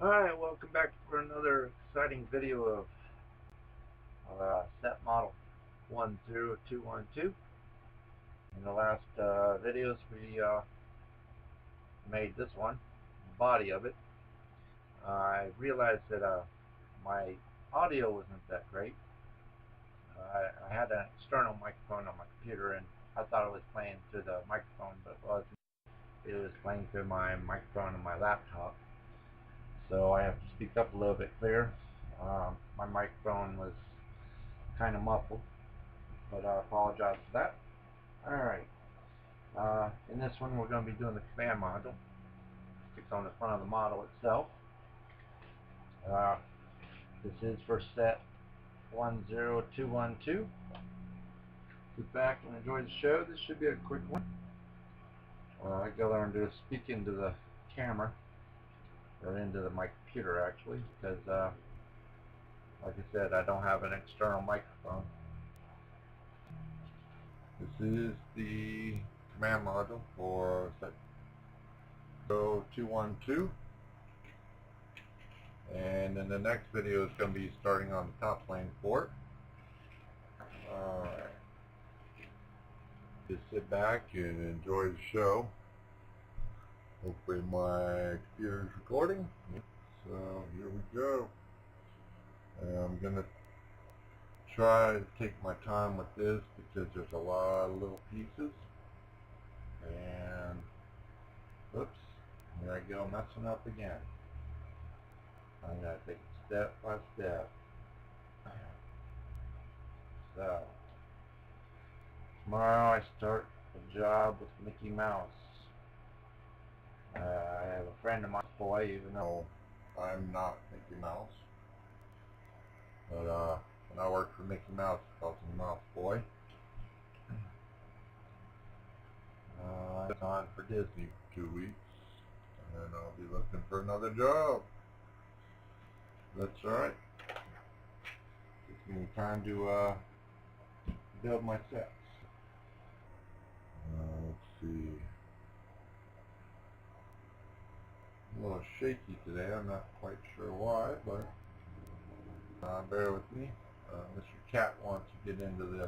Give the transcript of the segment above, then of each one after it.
Alright, welcome back for another exciting video of set model 10212. In the last videos we made this one, the body of it. I realized that my audio wasn't that great. I had an external microphone on my computer and I thought it was playing through the microphone, but it wasn't. It was playing through my microphone on my laptop. So I have to speak up a little bit clearer. My microphone was kind of muffled, but I apologize for that. Alright, in this one we're going to be doing the command module. Sticks on the front of the model itself. This is for set 10212. Sit back and enjoy the show. This should be a quick one. I got to learn to speak into the camera, or into my computer actually, because like I said, I don't have an external microphone. This is the command module for set 212, and in the next video is going to be starting on the top plane for it. Alright, just sit back and enjoy the show. Hopefully my computer is recording. So here we go. I'm going to try to take my time with this because there's a lot of little pieces. And oops, here I go messing up again. I'm going to take it step by step. So tomorrow I start a job with Mickey Mouse. I have a friend of mine, boy, even though I'm not Mickey Mouse. But when I worked for Mickey Mouse, I called him Mouse Boy. I'm on for Disney for 2 weeks, and then I'll be looking for another job. That's alright. Gives me time to build my sets. Let's see. A little shaky today. I'm not quite sure why, but bear with me. Mr. Cat wants to get into the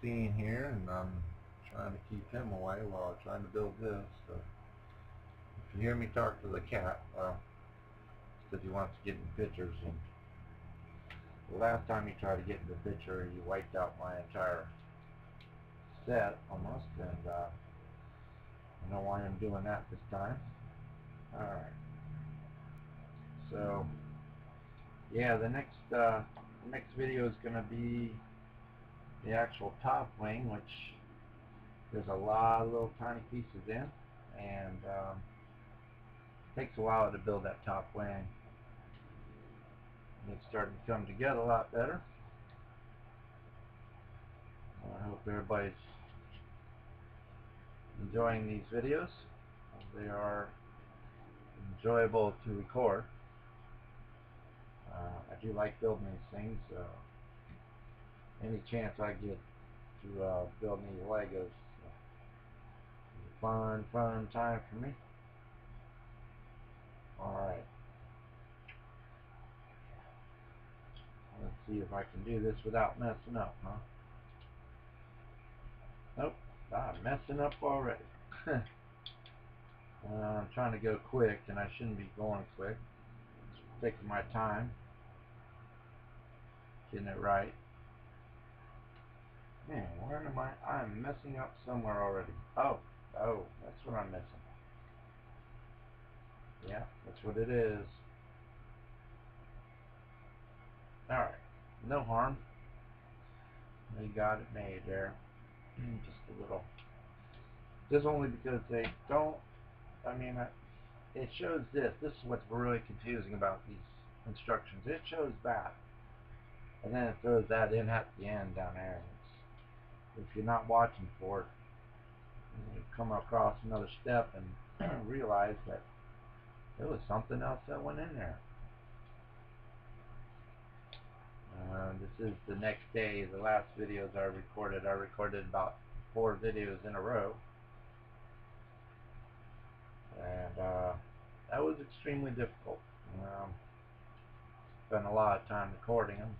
scene here, and I'm trying to keep him away while I'm trying to build this. So if you hear me talk to the cat, well, it's because he wants to get in pictures. And the last time he tried to get in the picture, he wiped out my entire set almost, and I don't want him doing that this time. Alright. So yeah, the next video is going to be the actual top wing, which there's a lot of little tiny pieces in, and it takes a while to build that top wing. And it's starting to come together a lot better. I hope everybody's enjoying these videos. They are enjoyable to record. I do like building these things. Any chance I get to build these Legos, it's a fun time for me. Alright. Let's see if I can do this without messing up, huh? Nope, I'm messing up already. I'm trying to go quick, and I shouldn't be going quick. Taking my time, getting it right. Man, where am I? I'm messing up somewhere already. Oh, that's what I'm missing. Yeah, that's what it is. Alright, no harm. We got it made there. Just a little. Just only because they don't, I mean, it shows this. This is what's really confusing about these instructions. It shows that, and then it throws that in at the end down there. If you're not watching for it, you come across another step and realize that there was something else that went in there. This is the next day. The last videos I recorded about 4 videos in a row, and that was extremely difficult. Spent a lot of time recording them.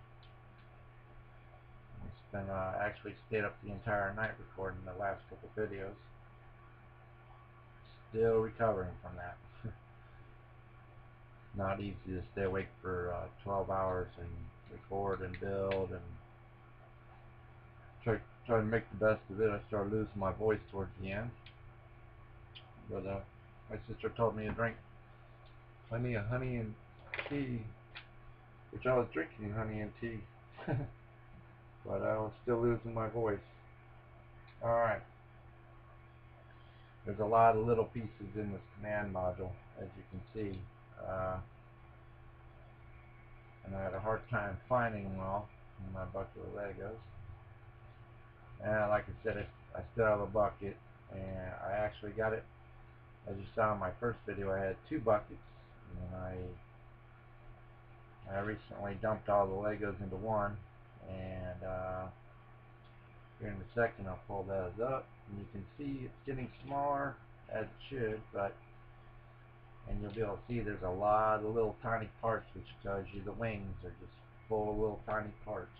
Actually stayed up the entire night recording the last couple videos. Still recovering from that. Not easy to stay awake for 12 hours and record and build and try to make the best of it. I started losing my voice towards the end, but my sister told me to drink plenty of honey and tea, which I was drinking honey and tea, but I was still losing my voice. Alright, there's a lot of little pieces in this command module, as you can see, and I had a hard time finding them all in my bucket of Legos. And like I said, I still have a bucket, and I actually got it, as you saw in my first video, I had 2 buckets, and I recently dumped all the Legos into one, and here in a second I'll pull those up, and you can see it's getting smaller, as it should, and you'll be able to see there's a lot of little tiny parts, which tells you the wings are just full of little tiny parts.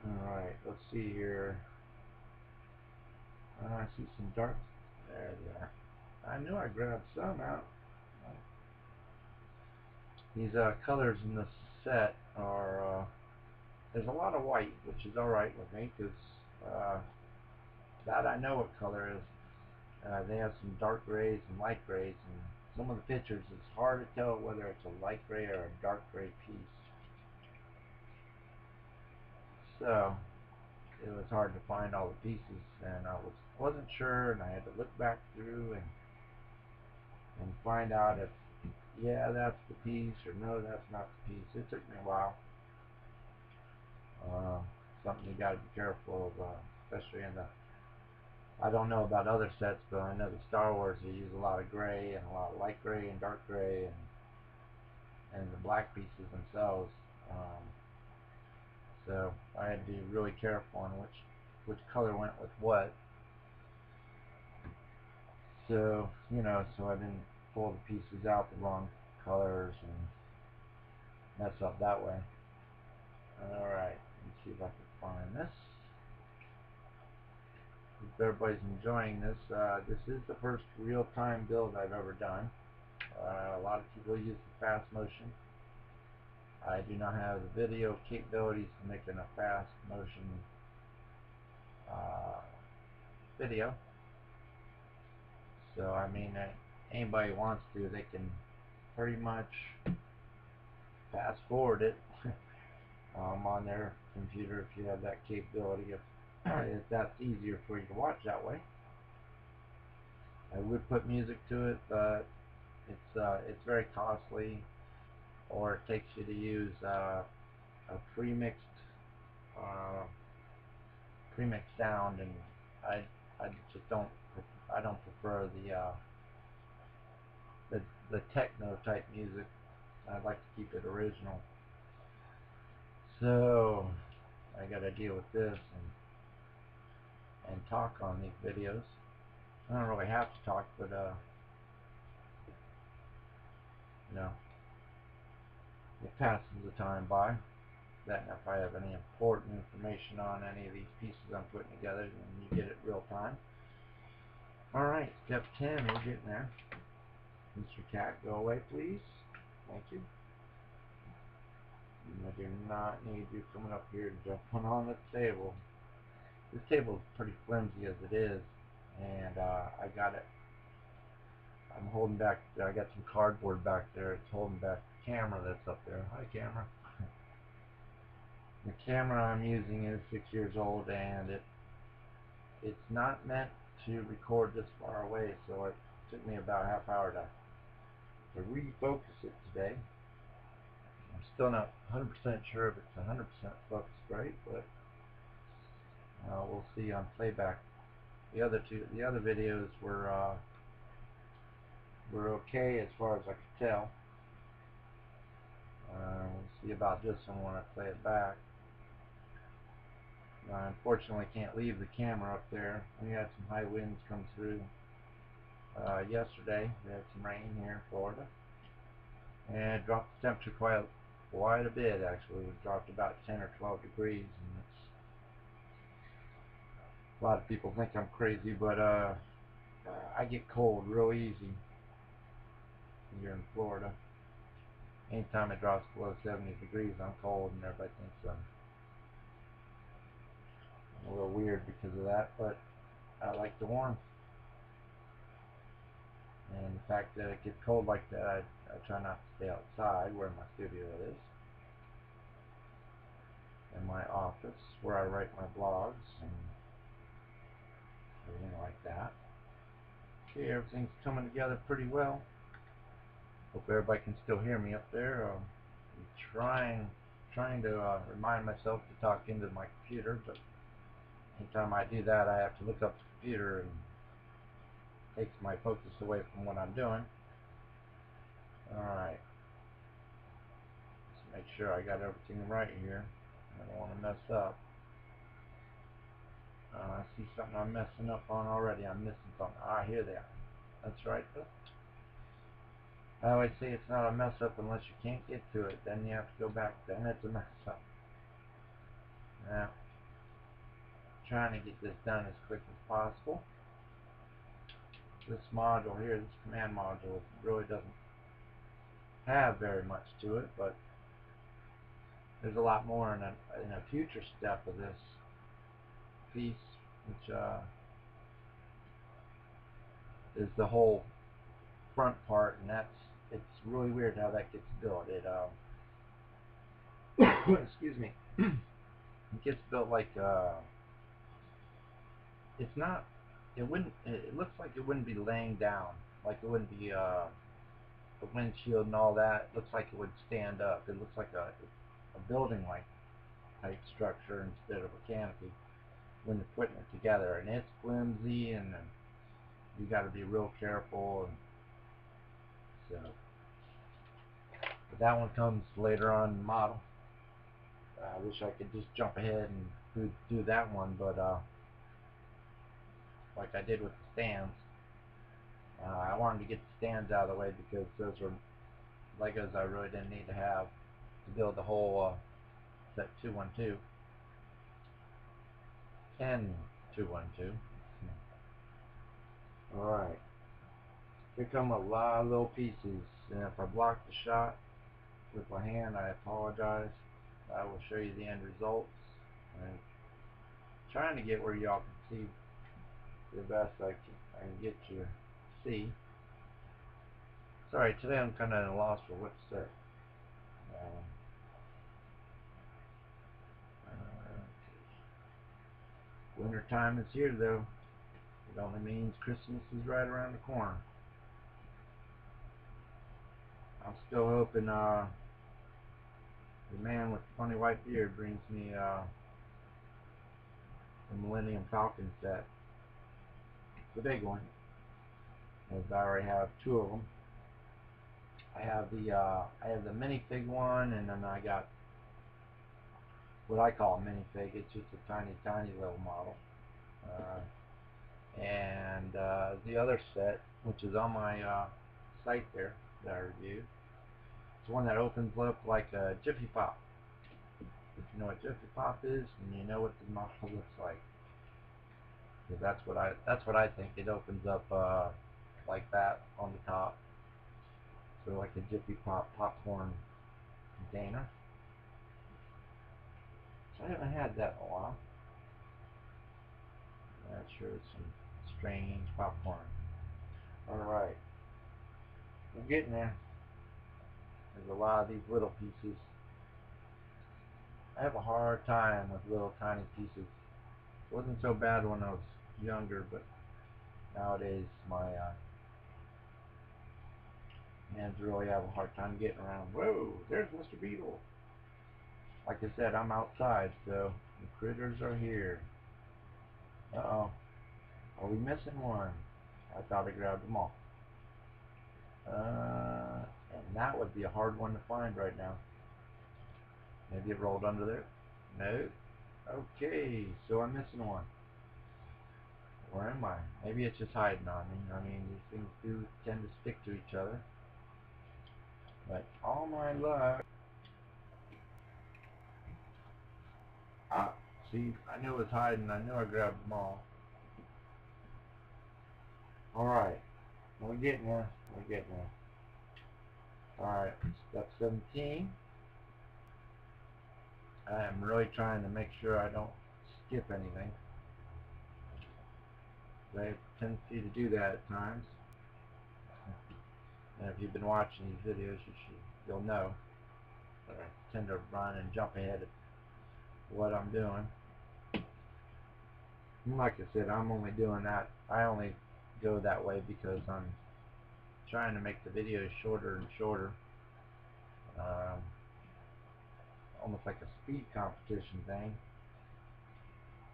Alright, let's see here. I see some dark. There they are. I knew I grabbed some out. These colors in this set are, there's a lot of white, which is alright with me, because that I know what color is. They have some dark grays and light grays, and some of the pictures, it's hard to tell whether it's a light gray or a dark gray piece. So it was hard to find all the pieces, and I wasn't sure, and I had to look back through and find out if, yeah, that's the piece, or no, that's not the piece. It took me a while. Something you got to be careful of, especially in the, I don't know about other sets, but I know the Star Wars, they use a lot of gray and a lot of light gray and dark gray, and the black pieces themselves. So I had to be really careful on which color went with what. So, so I didn't pull the pieces out the wrong colors and mess up that way. Alright, let's see if I can find this. If everybody's enjoying this, this is the first real-time build I've ever done. A lot of people use the fast motion. I do not have the video capabilities to make a fast motion video. So I mean, anybody wants to, they can pretty much fast forward it on their computer if you have that capability. If that's easier for you to watch that way. I would put music to it, but it's very costly, or it takes you to use a pre-mixed sound, and I just don't prefer the techno type music. I'd like to keep it original. So I got to deal with this and talk on these videos. I don't really have to talk, but it passes the time by. That, and if I have any important information on any of these pieces I'm putting together, then you get it real time. Alright, step 10, we're getting there. Mr. Cat, go away, please. Thank you. I do not need you coming up here and jumping on the table. This table is pretty flimsy as it is, and I got it. I'm holding back. I got some cardboard back there. It's holding back the camera that's up there. Hi, camera. The camera I'm using is 6 years old, and it's not meant to record this far away, so it took me about a half hour to refocus it today. I'm still not 100% sure if it's 100% focused right, but we'll see on playback. The other videos were okay as far as I could tell. We'll see about this one when I play it back. I unfortunately can't leave the camera up there. We had some high winds come through yesterday. We had some rain here in Florida, and it dropped the temperature quite a bit. Actually, it dropped about 10 or 12 degrees, and it's, a lot of people think I'm crazy, but I get cold real easy here in Florida. Anytime it drops below 70 degrees, I'm cold, and everybody thinks I'm a little weird because of that, but I like the warmth. And the fact that it gets cold like that, I try not to stay outside where my studio is. In my office, where I write my blogs and everything like that. Okay, everything's coming together pretty well. Hope everybody can still hear me up there. I'm trying to remind myself to talk into my computer, but anytime I do that, I have to look up the computer, and it takes my focus away from what I'm doing. Alright, let's make sure I got everything right here. I don't want to mess up. I see something I'm messing up on already. I'm missing something. Ah, here they are. That's right, though. I always say it's not a mess up unless you can't get to it. Then you have to go back. Then it's a mess up. Now, trying to get this done as quick as possible. This module here, this command module, really doesn't have very much to it, but there's a lot more in a future step of this piece, which is the whole front part, and it's really weird how that gets built. It excuse me, it gets built like it's not. It looks like it wouldn't be laying down, like it wouldn't be the windshield and all that. It looks like it would stand up. It looks like a building-like type structure instead of a canopy when you're putting it together, and it's flimsy, and you got to be real careful. And so, but that one comes later on in the model. I wish I could just jump ahead and do that one, but like I did with the stands, I wanted to get the stands out of the way because those were Legos I really didn't need to have to build the whole set 212 and 212. Alright, here come a lot of little pieces, and if I block the shot with my hand, I apologize. I will show you the end results. I'm trying to get where y'all can see the best I can get you to see. Sorry, today I'm kind of at a loss for what to say. Winter time is here, though. It only means Christmas is right around the corner. I'm still hoping the man with the funny white beard brings me the Millennium Falcon set, the big one, as I already have two of them. I have the minifig one, and then I got what I call a minifig. It's just a tiny little model. And the other set, which is on my site there that I reviewed, it's one that opens up like a Jiffy Pop. If you know what Jiffy Pop is, and you know what the model looks like, because that's what I think. It opens up like that on the top, so like a Jiffy Pop popcorn container. So I haven't had that in a while. That sure is some strange popcorn. Alright, we're getting there. There's a lot of these little pieces. I have a hard time with little tiny pieces. It wasn't so bad when I was younger, but nowadays my hands really have a hard time getting around. Whoa, there's Mr. Beetle. Like I said, I'm outside, so the critters are here. Uh-oh. Are we missing one? I thought I grabbed them all. And that would be a hard one to find right now. Maybe it rolled under there? No. Okay, so I'm missing one. Where am I? Maybe it's just hiding on me. I mean, these things do tend to stick to each other. But all my luck. Ah, see, I knew it was hiding. I knew I grabbed them all. Alright, we're getting there. We're getting there. Alright, step 17. I am really trying to make sure I don't skip anything. I have a tendency to do that at times. And if you've been watching these videos, you'll know that I tend to run and jump ahead of what I'm doing. And like I said, I'm only doing that. I only go that way because I'm trying to make the videos shorter and shorter. Almost like a speed competition thing.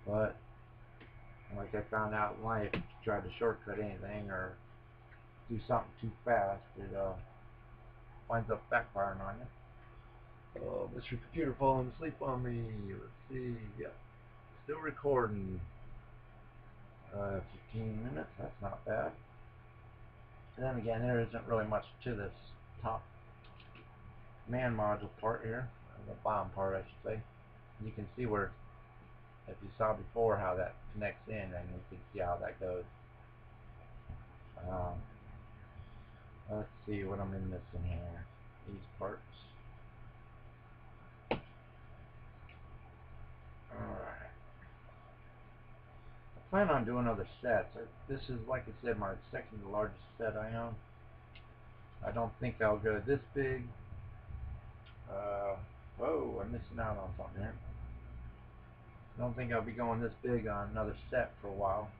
But like I found out in life, if you try to shortcut anything or do something too fast, it winds up backfiring on you. Oh, Mr. Computer falling asleep on me. Let's see. Yep. Still recording. 15 minutes. That's not bad. And then again, there isn't really much to this top man module part here. The bottom part, I should say. You can see where, if you saw before how that connects in, and you can see how that goes. Let's see what I'm missing here. These parts. Alright. I plan on doing other sets. This is, like I said, my second largest set I own. I don't think I'll go this big. Whoa, I'm missing out on something here. I don't think I'll be going this big on another set for a while.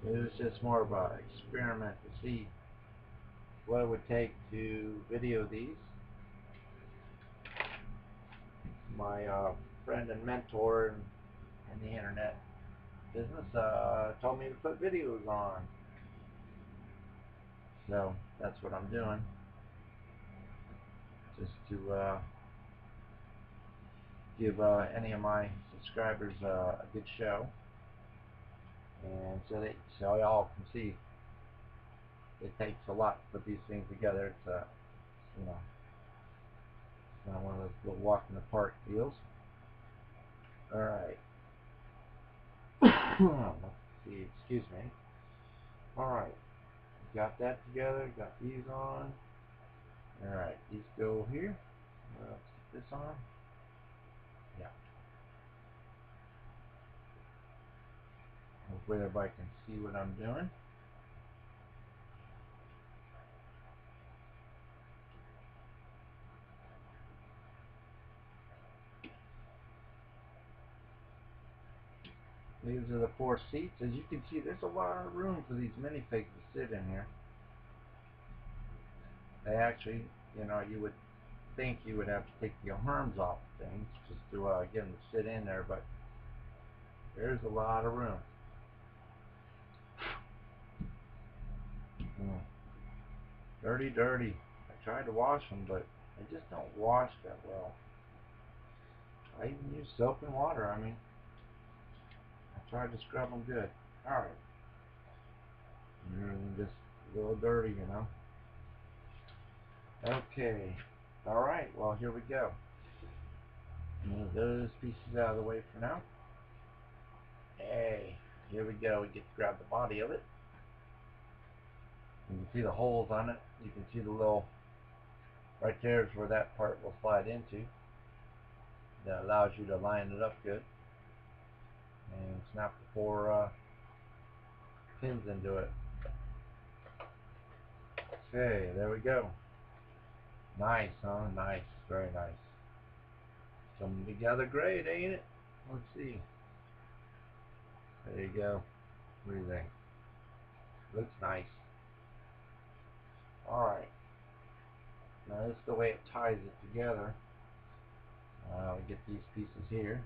It was just more of an experiment to see what it would take to video these. My friend and mentor in the internet business told me to put videos on. So that's what I'm doing. Just to give any of my subscribers a good show, and so y'all can see it takes a lot to put these things together. It's you know, it's not one of those little walk in the park deals. All right. Let's see. Excuse me. All right. Got that together. Got these on. All right. These go here. Let's get this on. Yeah. Hopefully everybody can see what I'm doing. These are the 4 seats. As you can see, there's a lot of room for these minifigs to sit in here. They actually, you know, you would think you would have to take the arms off things just to get them to sit in there, but there's a lot of room. Dirty, dirty. I tried to wash them, but they just don't wash that well. I even use soap and water. I mean, I tried to scrub them good. Alright. Just a little dirty, you know. Okay. Alright, well, here we go. Move those pieces out of the way for now. Hey, here we go. We get to grab the body of it. You can see the holes on it. You can see the little, right there is where that part will slide into. That allows you to line it up good. And snap the 4 pins into it. Okay, there we go. Nice, huh? Nice. Very nice. Coming together great, ain't it? Let's see. There you go. What do you think? Looks nice. Alright. Now this is the way it ties it together. We get these pieces here.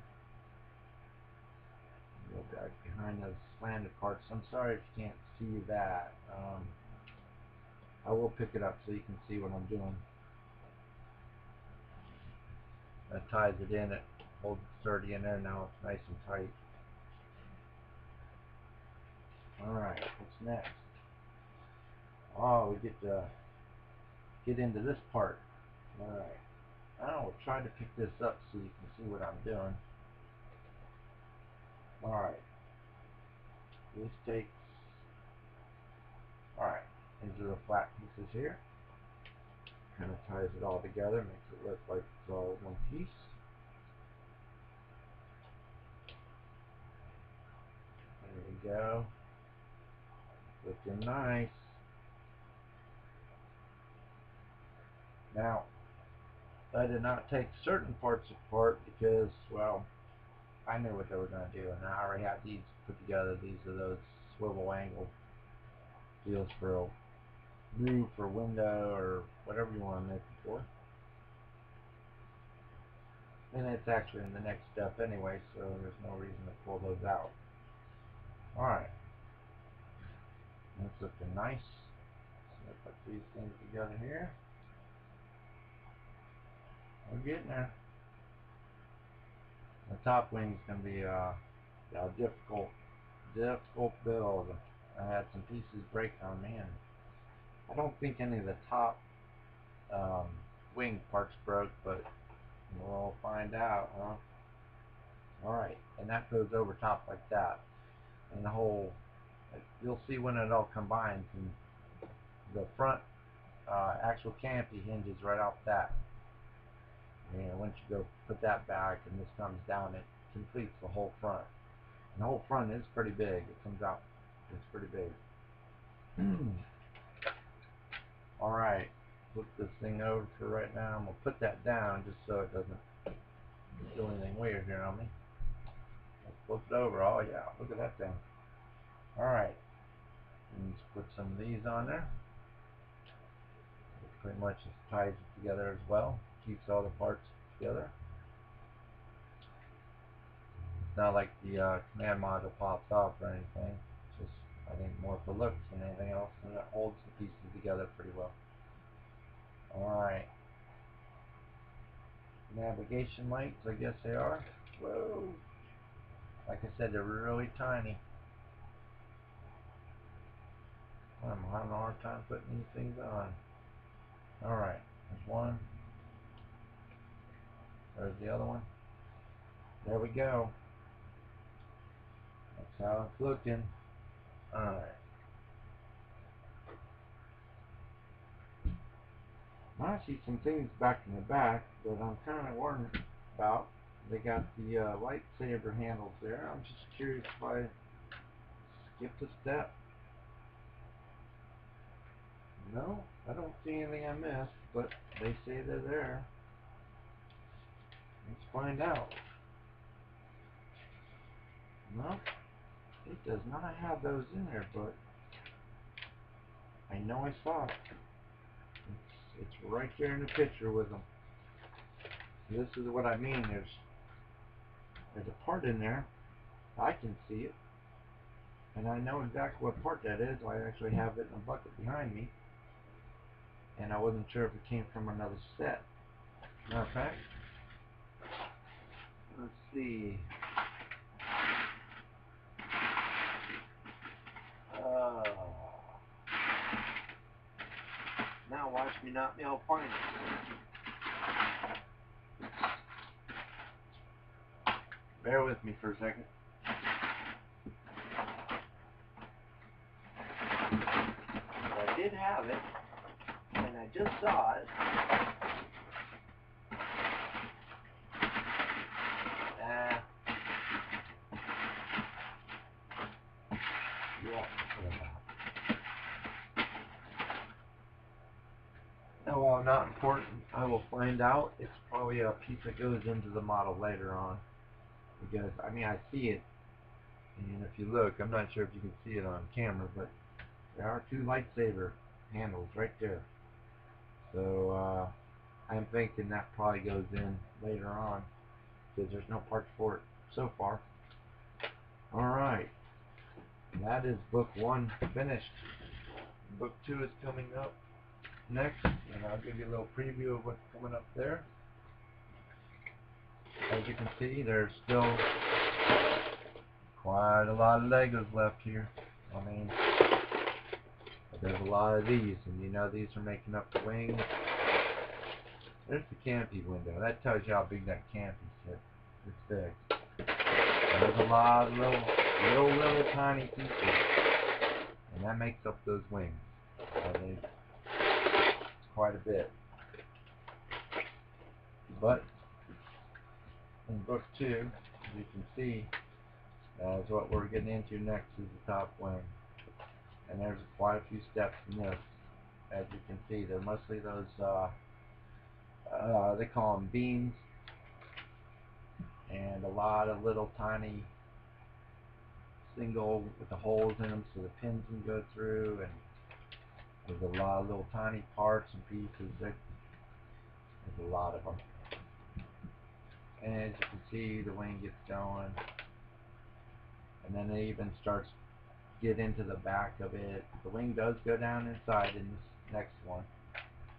Go back behind those slanted parts. I'm sorry if you can't see that. I will pick it up so you can see what I'm doing. That ties it in. It holds it sturdy in there. Now it's nice and tight. Alright, what's next? Oh, we get the get into this part. Alright. I will try to pick this up so you can see what I'm doing. Alright. This takes... Alright. These are the flat pieces here. Kind of ties it all together, makes it look like it's all one piece. There we go. Looking nice. Now, I did not take certain parts apart because, well, I knew what they were going to do, and I already had these put together. These are those swivel angle deals for a roof or window or whatever you want to make it for. And it's actually in the next step anyway, so there's no reason to pull those out. Alright. That's looking nice. So I put these things together here. We're getting there. The top wing's going to be a difficult build. I had some pieces break on me, and I don't think any of the top wing parts broke, but we'll find out, huh? Alright, and that goes over top like that. And the whole, you'll see when it all combines, and the front actual canopy hinges right off that. And once you go put that back and this comes down, it completes the whole front. And the whole front is pretty big. It comes out, it's pretty big. Alright, flip this thing over for right now. I'm going to put that down just so it doesn't do anything weird here on me. Let's flip it over. Oh yeah, look at that thing. Alright, let's put some of these on there. It pretty much just ties it together as well. Keeps all the parts together. It's not like the command module pops off or anything. It's just, I think, more for looks than anything else, and it holds the pieces together pretty well. Alright. Navigation lights, I guess they are. Whoa! Like I said, they're really tiny. I'm having a hard time putting these things on. Alright, there's one. There's the other one. There we go. That's how it's looking. Alright. I see some things back in the back that I'm kind of worried about. They got the lightsaber handles there. I'm just curious if I skipped a step. No, I don't see anything I missed, but they say they're there. Let's find out. No, it does not have those in there, but I know I saw it. It's right there in the picture with them. This is what I mean. There's a part in there. I can see it, and I know exactly what part that is. I actually have it in a bucket behind me, and I wasn't sure if it came from another set. Matter of fact, let's see. Now watch me not be able to find it. Bear with me for a second. I did have it, and I just saw it. Yeah. Oh, well, not important. I will find out. It's probably a piece that goes into the model later on. Because, I mean, I see it. And if you look, I'm not sure if you can see it on camera, but there are two lightsaber handles right there. So, I'm thinking that probably goes in later on. Because there's no parts for it so far. Alright. That is book 1 finished. Book 2 is coming up next, and I'll give you a little preview of what's coming up there. As you can see, there's still quite a lot of Legos left here. I mean, the There's a lot of these, and you know these are making up the wings. There's the canopy window. That tells you how big that canopy is. It's big. There's a lot of little tiny pieces, and that makes up those wings. It's quite a bit. But in book 2, as you can see, is what we're getting into next is the top wing. And there's quite a few steps in this. As you can see, they're mostly those, they call them beams, and a lot of little tiny single with the holes in them so the pins can go through, and there's a lot of little tiny parts and pieces. There's a lot of them. And as you can see, the wing gets going, and then it even starts get into the back of it. The wing does go down inside in this next one,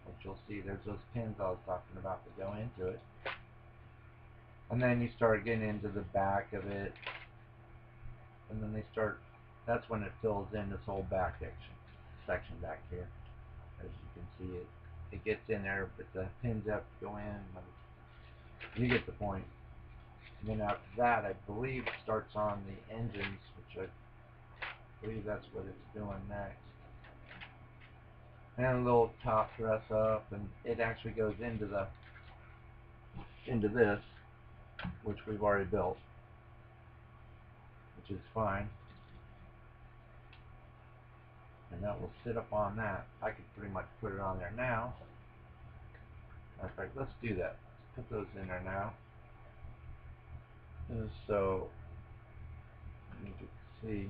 which you'll see. There's those pins I was talking about that go into it, and then you start getting into the back of it, and then they start. That's when it fills in this whole back section back here. As you can see, it gets in there, but the pins have to go in. You get the point. And then after that, I believe it starts on the engines, which I believe that's what it's doing next. And a little top dress up, and it actually goes into this, which we've already built, which is fine. And that will sit up on that. I could pretty much put it on there now. In fact, let's do that. Let's put those in there now. And so you can see.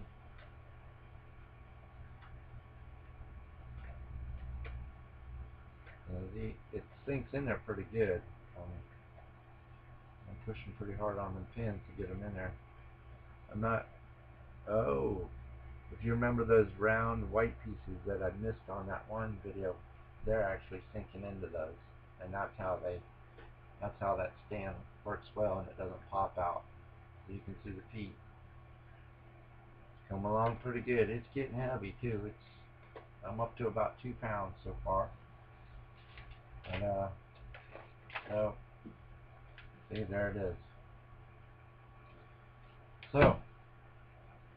It sinks in there pretty good. I'm pushing pretty hard on the pins to get them in there. I'm not. Oh, if you remember those round white pieces that I missed on that one video, they're actually sinking into those, and that's how that stand works well, and it doesn't pop out. So you can see the feet. It's come along pretty good. It's getting heavy too. I'm up to about 2 pounds so far. And so see, there it is. So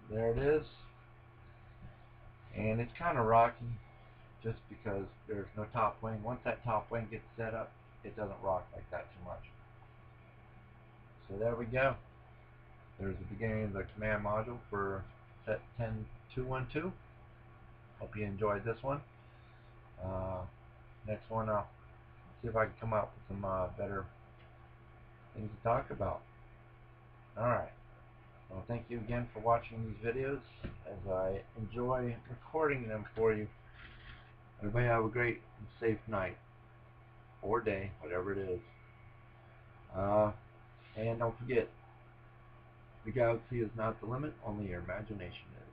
there it is, and it's kind of rocky just because there's no top wing. Once that top wing gets set up, it doesn't rock like that too much. So there we go. There's the beginning of the command module for set 10212. Hope you enjoyed this one. Next one, I'll see if I can come up with some better things to talk about. Alright. Well, thank you again for watching these videos, as I enjoy recording them for you. Everybody have a great and safe night, or day, whatever it is. And don't forget, the galaxy is not the limit, only your imagination is.